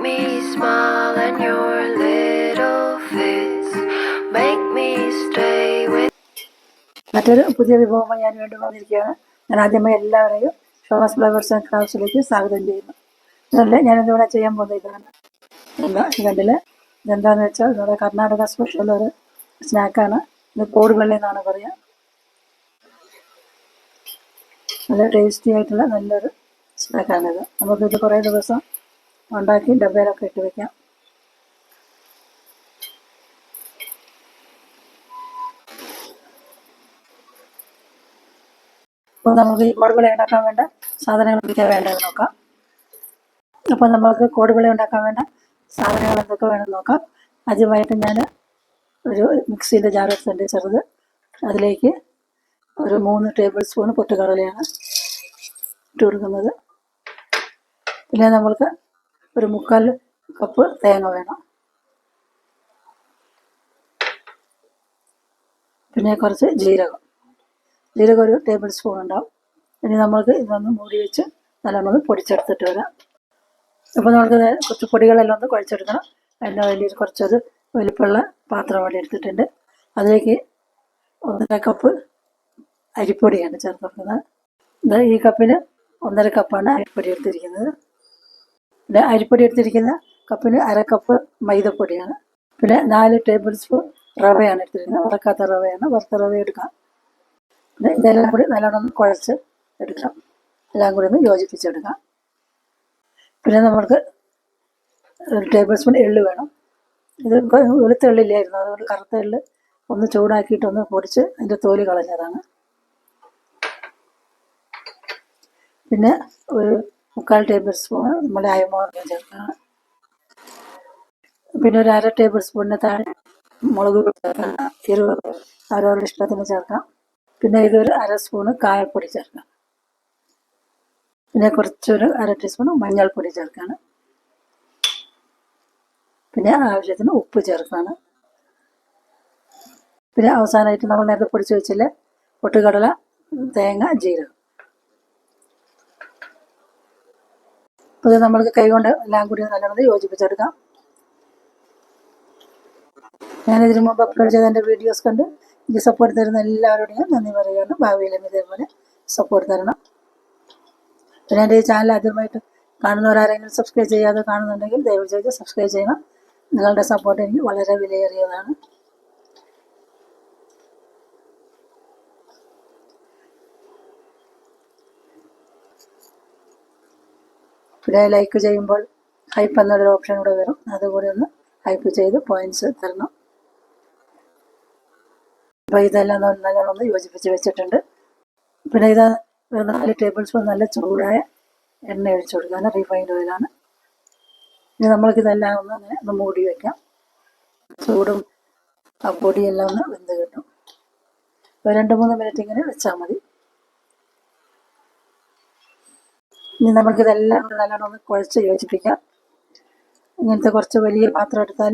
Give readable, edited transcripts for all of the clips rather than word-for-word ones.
me smile and your little fits make me stay with. മറ്റൊരു പുതിയ വിഭവമായി ഞാൻ വീണ്ടും വന്നിരിക്കുകയാണ്. ഞാൻ ആദ്യമായി എല്ലാവരെയും ഷോമസ് ഫ്ലവേഴ്സ് ആൻഡ് ക്രാഫ്റ്റ്സിലേക്ക് സ്വാഗതം ചെയ്യുന്നു. അതല്ല ഞാനിന്നിവിടെ ചെയ്യാൻ പോകുന്നത് ഇതാണ്. കണ്ടില്ല, ഇതെന്താണെന്ന് വെച്ചാൽ നമ്മുടെ കർണാടക സ്പെഷ്യൽ ഒരു സ്നാക്കാണ്. ഇത് കോടുവെള്ളി എന്നാണ് പറയുക. നല്ല ടേസ്റ്റി ആയിട്ടുള്ള നല്ലൊരു സ്നാക്കാണിത്. നമുക്കിത് കുറേ ദിവസം ഉണ്ടാക്കി ഡബ്ബയിലൊക്കെ ഇട്ട് വയ്ക്കാം. അപ്പോൾ നമുക്ക് ഈ കോടുവിള ഉണ്ടാക്കാൻ വേണ്ട സാധനങ്ങൾ എന്തൊക്കെ വേണ്ടതെന്ന് നോക്കാം. അപ്പോൾ നമുക്ക് കോടുവിള ഉണ്ടാക്കാൻ വേണ്ട സാധനങ്ങൾ എന്തൊക്കെ വേണമെന്ന് നോക്കാം. ആദ്യമായിട്ട് ഞാൻ ഒരു മിക്സിയുടെ ജാർ എടുത്തിട്ടുണ്ട് ചെറുത്. അതിലേക്ക് ഒരു 3 ടേബിൾ സ്പൂൺ പൊട്ടുകടലയാണ് ഇട്ട് കൊടുക്കുന്നത്. പിന്നെ നമ്മൾക്ക് ഒരു 3/4 കപ്പ് തേങ്ങ വേണം. പിന്നെ കുറച്ച് ജീരകം ഒരു ടേബിൾ സ്പൂൺ ഉണ്ടാവും. ഇനി നമ്മൾക്ക് ഇതൊന്ന് മൂടി വെച്ച് നല്ലോണം പൊടിച്ചെടുത്തിട്ട് വരാം. അപ്പോൾ നമുക്ക് കുറച്ച് പൊടികളെല്ലാം ഒന്ന് കുഴച്ചെടുക്കണം. അതിൻ്റെ വലിയൊരു കുറച്ചൊരു വലിപ്പമുള്ള പാത്രം വേണ്ടി എടുത്തിട്ടുണ്ട്. അതിലേക്ക് 1.5 കപ്പ് അരിപ്പൊടിയാണ് ചേർക്കുന്നത്. ഈ കപ്പിന് 1.5 കപ്പാണ് അരിപ്പൊടി എടുത്തിരിക്കുന്നത്. പിന്നെ അരിപ്പൊടി എടുത്തിരിക്കുന്ന കപ്പിന് 1/2 കപ്പ് മൈദപ്പൊടിയാണ്. പിന്നെ 4 ടേബിൾ സ്പൂൺ റവയാണ് എടുത്തിരിക്കുന്നത്. വറക്കാത്ത റവയാണ്, വറുത്ത റവ എടുക്കാം. പിന്നെ ഇതെല്ലാം കൂടി നല്ലോണം കുഴച്ച് എടുക്കാം. എല്ലാം കൂടി ഒന്ന് യോജിപ്പിച്ചെടുക്കാം. പിന്നെ നമ്മൾക്ക് 1 ടേബിൾ സ്പൂൺ എള്ള് വേണം. ഇത് വെളുത്ത എള്ളില്ലായിരുന്നു, അതുകൊണ്ട് കറുത്ത എള്ള് ഒന്ന് ചൂടാക്കിയിട്ടൊന്ന് പൊടിച്ച് അതിൻ്റെ തോല് കളഞ്ഞതാണ്. പിന്നെ ഒരു 3/4 ടേബിൾ സ്പൂൺ നമ്മുടെ അയമോദകം ചേർക്കണം. പിന്നെ ഒരു 1/2 ടേബിൾ സ്പൂണിന് താഴെ മുളക് ചേർക്കണം. എരിവ് അവരവരുടെ ഇഷ്ടത്തിന് ചേർക്കാം. പിന്നെ ഇതൊരു 1/2 സ്പൂണ് കായപ്പൊടി ചേർക്കാം. പിന്നെ കുറച്ചൊരു 1/2 ടീസ്പൂൺ മഞ്ഞൾപ്പൊടി ചേർക്കാണ്. പിന്നെ ആവശ്യത്തിന് ഉപ്പ് ചേർക്കാണ്. പിന്നെ അവസാനമായിട്ട് നമ്മൾ നേരത്തെ പൊടിച്ച് വെച്ചില്ലേ പൊട്ടുകടല, തേങ്ങ, ജീരകം. അപ്പോൾ ഇത് നമ്മൾക്ക് കൈകൊണ്ട് എല്ലാം കൂടി നല്ലോണം യോജിപ്പിച്ചെടുക്കാം. ഞാനിതിനു മുമ്പ് അപ്ലോഡ് ചെയ്ത എൻ്റെ വീഡിയോസ് കണ്ട് എനിക്ക് സപ്പോർട്ട് തരുന്ന എല്ലാവരോടും ഞാൻ നന്ദി പറയുകയാണ്. ഭാവിയിലും ഇതേപോലെ സപ്പോർട്ട് തരണം. പിന്നെ എൻ്റെ ഈ ചാനൽ ആദ്യമായിട്ട് കാണുന്നവരാരെങ്കിലും സബ്സ്ക്രൈബ് ചെയ്യാതെ കാണുന്നുണ്ടെങ്കിൽ ദയവ് ചെയ്ത് സബ്സ്ക്രൈബ് ചെയ്യണം. നിങ്ങളുടെ സപ്പോർട്ട് എനിക്ക് വളരെ വിലയേറിയതാണ്. പിന്നെ ലൈക്ക് ചെയ്യുമ്പോൾ ഹൈപ്പ് എന്നൊരു ഓപ്ഷൻ കൂടെ വരും. അതുകൂടി ഒന്ന് ഹൈപ്പ് ചെയ്ത് പോയിന്റ്സ് തരണം. അപ്പോൾ ഇതെല്ലാം നല്ലോണം ഒന്ന് യോജിപ്പിച്ച് വെച്ചിട്ടുണ്ട്. പിന്നെ ഇത് 4 ടേബിൾ സ്പൂൺ നല്ല ചൂടായ എണ്ണ ഒഴിച്ചു കൊടുക്കുകയാണ്. റിഫൈൻഡ് ഓയിലാണ്. ഇനി നമ്മൾക്കിതെല്ലാം ഒന്ന് മൂടി വയ്ക്കാം. ചൂടും ആ പൊടിയെല്ലാം ഒന്ന് വെന്ത് കിട്ടും. 2-3 മിനിറ്റ് ഇങ്ങനെ വെച്ചാൽ മതി. ഇനി നമുക്കിതെല്ലാം നല്ലോണം ഒന്ന് കുഴച്ച് യോജിപ്പിക്കാം. ഇങ്ങനത്തെ കുറച്ച് വലിയ പാത്രം എടുത്താൽ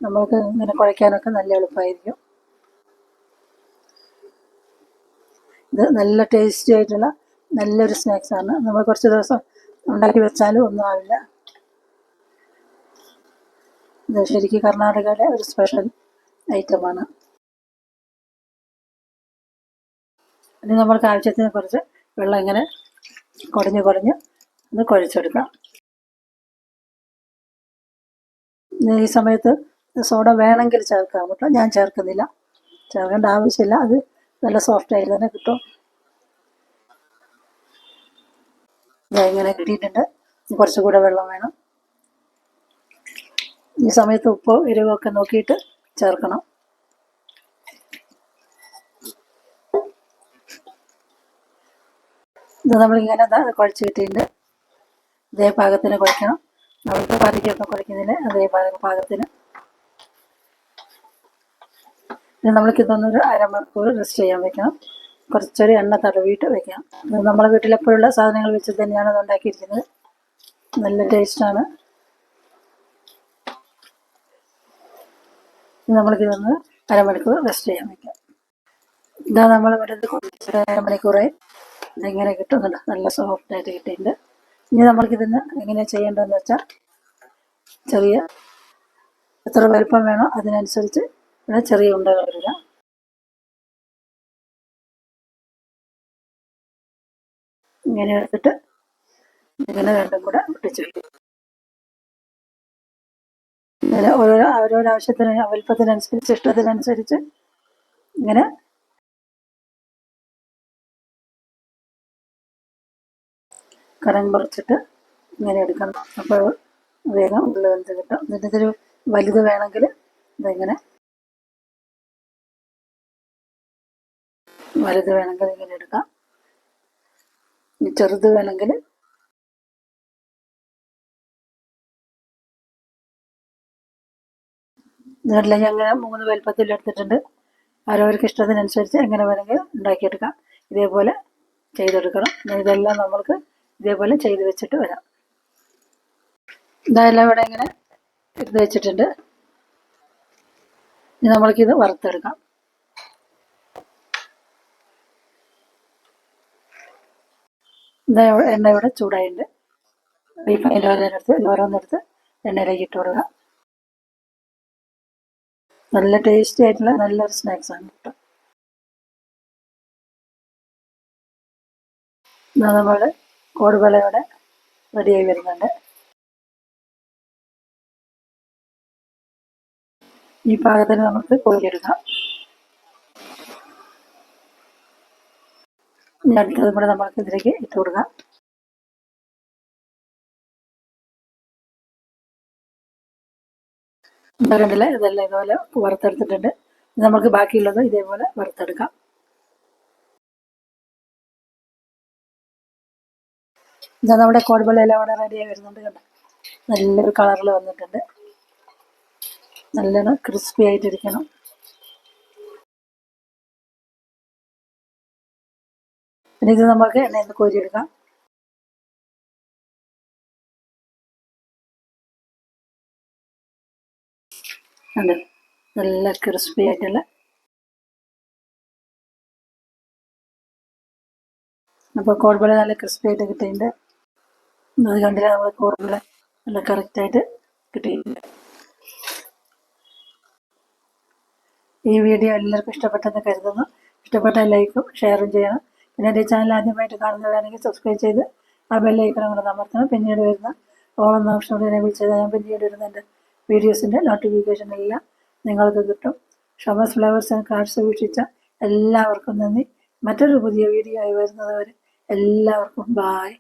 നമുക്ക് ഇങ്ങനെ കുഴയ്ക്കാനൊക്കെ നല്ല എളുപ്പമായിരിക്കും. ഇത് നല്ല ടേസ്റ്റി ആയിട്ടുള്ള നല്ലൊരു സ്നാക്സാണ്. നമ്മൾ കുറച്ച് ദിവസം ഉണ്ടാക്കി വെച്ചാലും ഒന്നും ആവില്ല. ഇത് ശരിക്കും കർണാടകയിലെ ഒരു സ്പെഷ്യൽ ഐറ്റമാണ്. ഇനി നമ്മൾക്ക് ആവശ്യത്തിന് കുറച്ച് വെള്ളം ഇങ്ങനെ കുടഞ്ഞ് ഒന്ന് കുഴച്ചെടുക്കാം. ഈ സമയത്ത് സോഡ വേണമെങ്കിൽ ചേർക്കാം കേട്ടോ. ഞാൻ ചേർക്കുന്നില്ല, ചേർക്കേണ്ട ആവശ്യമില്ല. അത് നല്ല സോഫ്റ്റായിട്ട് തന്നെ കിട്ടും. ഇങ്ങനെ കിട്ടിയിട്ടുണ്ട്. കുറച്ചുകൂടെ വെള്ളം വേണം. ഈ സമയത്ത് ഉപ്പോ എരിവൊക്കെ നോക്കിയിട്ട് ചേർക്കണം. ഇത് നമ്മളിങ്ങനെ കുഴച്ച് കിട്ടിയിട്ടുണ്ട്. ഇതേ പാകത്തിന് കുഴക്കണം. നമ്മൾക്ക് പാതിക്കൊക്കെ കുഴക്കുന്നില്ല, അതേ പാകത്തിന്. പിന്നെ നമ്മൾക്കിതൊന്നൊരു 1/2 മണിക്കൂർ റെസ്റ്റ് ചെയ്യാൻ വെക്കണം. കുറച്ചൊരു എണ്ണ തടവിയിട്ട് വെക്കാം. നമ്മളെ വീട്ടിലെപ്പോഴുള്ള സാധനങ്ങൾ വെച്ച് തന്നെയാണ് അത് ഉണ്ടാക്കിയിരിക്കുന്നത്. നല്ല ടേസ്റ്റാണ്. നമ്മൾക്കിതൊന്ന് 1/2 മണിക്കൂർ റെസ്റ്റ് ചെയ്യാൻ വെക്കാം. ഇതാ നമ്മളിവിടെ 1/2 മണിക്കൂറായി. ഇതിങ്ങനെ കിട്ടുന്നുണ്ട്. നല്ല സോഫ്റ്റായിട്ട് കിട്ടിയിട്ടുണ്ട്. ഇനി നമ്മൾക്കിതിന് എങ്ങനെയാണ് ചെയ്യേണ്ടതെന്ന് വെച്ചാൽ ചെറിയ എത്ര വലുപ്പം വേണോ അതിനനുസരിച്ച് ചെറിയ ഉണ്ടകൾ ഇടുക. ഇങ്ങനെ എടുത്തിട്ട് ഇങ്ങനെ രണ്ടും കൂടെ ഒട്ടിച്ച് വയ്ക്കും. ഇങ്ങനെ ഓരോരോ ആവശ്യത്തിന് വലുപ്പത്തിനനുസരിച്ച് ഇഷ്ടത്തിനനുസരിച്ച് ഇങ്ങനെ കനം കുറച്ചിട്ട് ഇങ്ങനെ എടുക്കണം. അപ്പോൾ വേഗം ഉള്ള വെന്ത് കിട്ടും. എന്നിട്ട് ഇതൊരു വലുത് വേണമെങ്കിൽ ഇതിങ്ങനെ ഇങ്ങനെ എടുക്കാം. ചെറുത് വേണമെങ്കിൽ ഇതെല്ലാം അങ്ങനെ 3 വലുപ്പത്തിൽ എടുത്തിട്ടുണ്ട്. അവരവർക്ക് ഇഷ്ടത്തിനനുസരിച്ച് എങ്ങനെ വേണമെങ്കിൽ ഉണ്ടാക്കിയെടുക്കാം. ഇതേപോലെ ചെയ്തെടുക്കണം. ഇതെല്ലാം നമ്മൾക്ക് ഇതേപോലെ ചെയ്ത് വെച്ചിട്ട് വരാം. ഇതെല്ലാം ഇവിടെ ഇങ്ങനെ എടുത്ത് വെച്ചിട്ടുണ്ട്. ഇനി നമ്മൾക്കിത് വറുത്തെടുക്കാം. എണ്ണ ഇവിടെ ചൂടായിട്ടുണ്ട്. അതിൻ്റെ ഓരോന്നെടുത്ത് എണ്ണയിലേക്ക് ഇട്ട് കൊടുക്കുക. നല്ല ടേസ്റ്റി ആയിട്ടുള്ള നല്ലൊരു സ്നാക്സാണ് കേട്ടോ. നമ്മുടെ കോടുവള ഇവിടെ റെഡിയായി വരുന്നുണ്ട്. ഈ പാകത്തിന് നമുക്ക് കോരിയെടുക്കാം. അടുത്തതും കൂടെ നമ്മൾക്ക് ഇതിലേക്ക് ഇട്ട് കൊടുക്കാം. കണ്ടില്ല, ഇതെല്ലാം ഇതുപോലെ വറുത്തെടുത്തിട്ടുണ്ട്. നമുക്ക് ബാക്കിയുള്ളത് ഇതേപോലെ വറുത്തെടുക്കാം. ഇതാ നമ്മുടെ കോടുവളയെല്ലാം ഇവിടെ റെഡിയായി വരുന്നുണ്ട്. കണ്ടോ, നല്ലൊരു കളറിൽ വന്നിട്ടുണ്ട്. നല്ലോണം ക്രിസ്പി ആയിട്ടിരിക്കണം. പിന്നെ ഇത് നമുക്ക് എണ്ണയിൽ നിന്ന് കോരിയെടുക്കാം. ഉണ്ട്, നല്ല ക്രിസ്പി ആയിട്ടുള്ള. അപ്പോൾ കോടുവള നല്ല ക്രിസ്പി ആയിട്ട് കിട്ടിയിട്ടുണ്ട്. അത് കണ്ടില്ല, നമ്മൾ കോടുവള നല്ല കറക്റ്റായിട്ട് കിട്ടിയിട്ടുണ്ട്. ഈ വീഡിയോ എല്ലാവർക്കും ഇഷ്ടപ്പെട്ടെന്ന് കരുതുന്നു. ഇഷ്ടപ്പെട്ടാൽ ലൈക്കും ഷെയറും ചെയ്യണം. പിന്നെ എൻ്റെ ചാനൽ ആദ്യമായിട്ട് കാണുന്നതാണെങ്കിൽ സബ്സ്ക്രൈബ് ചെയ്ത് ആ ബെല്ലൈക്കണം കൂടെ അമർത്തണം. പിന്നീട് വരുന്ന ഓളം ഓപ്ഷനോട് എനേബിൾ ചെയ്താൽ ഞാൻ പിന്നീട് വരുന്ന എൻ്റെ വീഡിയോസിൻ്റെ നോട്ടിഫിക്കേഷൻ എല്ലാം നിങ്ങൾക്ക് കിട്ടും. ഷമസ് ഫ്ലവേഴ്സ് ആൻഡ് കാർഡ്സ് വീക്ഷിച്ച എല്ലാവർക്കും നന്ദി. മറ്റൊരു പുതിയ വീഡിയോ ആയി വരുന്നത് വരെ എല്ലാവർക്കും ബായ്.